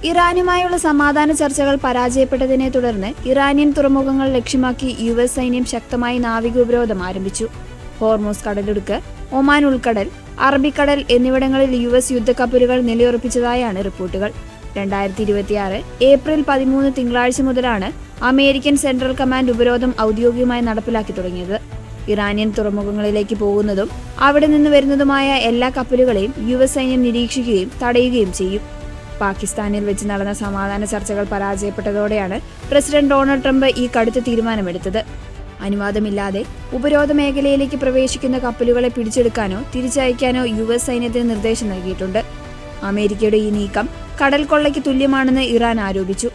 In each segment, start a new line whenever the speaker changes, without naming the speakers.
ഇറാനുമായുള്ള സമാധാന ചർച്ചകൾ പരാജയപ്പെട്ടതിനെ തുടർന്ന് ഇറാനിയൻ തുറമുഖങ്ങൾ ലക്ഷ്യമാക്കി യുഎസ് സൈന്യം ശക്തമായി നാവിക ഉപരോധം ആരംഭിച്ചു. ഹോർമൂസ് കടലിടുക്ക്, ഒമാൻ ഉൾക്കടൽ, അറബിക്കടൽ എന്നിവിടങ്ങളിൽ യുഎസ് യുദ്ധക്കപ്പലുകൾ നിലയുറപ്പിച്ചതായാണ് റിപ്പോർട്ടുകൾ. 2026 ഏപ്രിൽ 13 തിങ്കളാഴ്ച മുതലാണ് അമേരിക്കൻ സെൻട്രൽ കമാൻഡ് ഉപരോധം ഔദ്യോഗികമായി നടപ്പിലാക്കി തുടങ്ങിയത്. ഇറാനിയൻ തുറമുഖങ്ങളിലേക്ക് പോകുന്നതും അവിടെ നിന്ന് വരുന്നതുമായ എല്ലാ കപ്പലുകളെയും യുഎസ് സൈന്യം നിരീക്ഷിക്കുകയും തടയുകയും ചെയ്യും. പാകിസ്ഥാനിൽ വെച്ച് നടന്ന സമാധാന ചർച്ചകൾ പരാജയപ്പെട്ടതോടെയാണ് പ്രസിഡന്റ് ഡൊണാൾഡ് ട്രംപ് ഈ കടുത്ത തീരുമാനമെടുത്തത്. അനുവാദമില്ലാതെ ഉപരോധ മേഖലയിലേക്ക് പ്രവേശിക്കുന്ന കപ്പലുകളെ പിടിച്ചെടുക്കാനോ തിരിച്ചയക്കാനോ യുഎസ് സൈന്യത്തിന് നിർദ്ദേശം നൽകിയിട്ടുണ്ട്. അമേരിക്കയുടെ ഈ നീക്കം കടൽ കൊള്ളയ്ക്ക് തുല്യമാണെന്ന് ഇറാൻ ആരോപിച്ചു.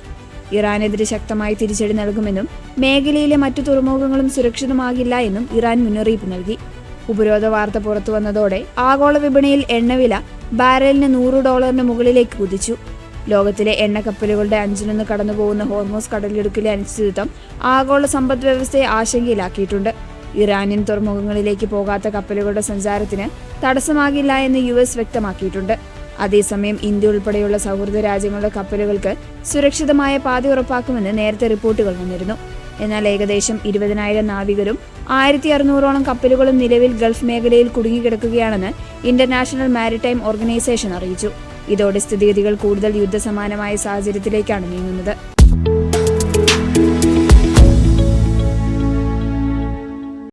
ഇറാനെതിരെ ശക്തമായി തിരിച്ചടി നൽകുമെന്നും മേഖലയിലെ മറ്റു തുറമുഖങ്ങളും സുരക്ഷിതമാകില്ല എന്നും ഇറാൻ മുന്നറിയിപ്പ് നൽകി. ഉപരോധ വാർത്ത പുറത്തു വന്നതോടെ ആഗോള വിപണിയിൽ എണ്ണവില ബാരലിന് $100 മുകളിലേക്ക് കുതിച്ചു. ലോകത്തിലെ എണ്ണക്കപ്പലുകളുടെ 5-1 കടന്നുപോകുന്ന ഹോർമൂസ് കടലിടുക്കിലെ അനിശ്ചിതത്വം ആഗോള സമ്പദ് വ്യവസ്ഥയെ ആശങ്കയിലാക്കിയിട്ടുണ്ട്. ഇറാനിയൻ തുറമുഖങ്ങളിലേക്ക് പോകാത്ത കപ്പലുകളുടെ സഞ്ചാരത്തിന് തടസ്സമാകില്ല എന്ന് യുഎസ് വ്യക്തമാക്കിയിട്ടുണ്ട്. അതേസമയം ഇന്ത്യ ഉൾപ്പെടെയുള്ള സൗഹൃദ രാജ്യങ്ങളുടെ കപ്പലുകൾക്ക് സുരക്ഷിതമായ പാത ഉറപ്പാക്കുമെന്ന് നേരത്തെ റിപ്പോർട്ടുകൾ വന്നിരുന്നു. എന്നാൽ ഏകദേശം 20,000 നാവികരും 1,600 കപ്പലുകളും നിലവിൽ ഗൾഫ് മേഖലയിൽ കുടുങ്ങിക്കിടക്കുകയാണെന്ന് ഇന്റർനാഷണൽ മാരിടൈം ഓർഗനൈസേഷൻ അറിയിച്ചു. ഇതോടെ സ്ഥിതിഗതികൾ കൂടുതൽ യുദ്ധസമാനമായ സാഹചര്യത്തിലേക്കാണ് നീങ്ങുന്നത്.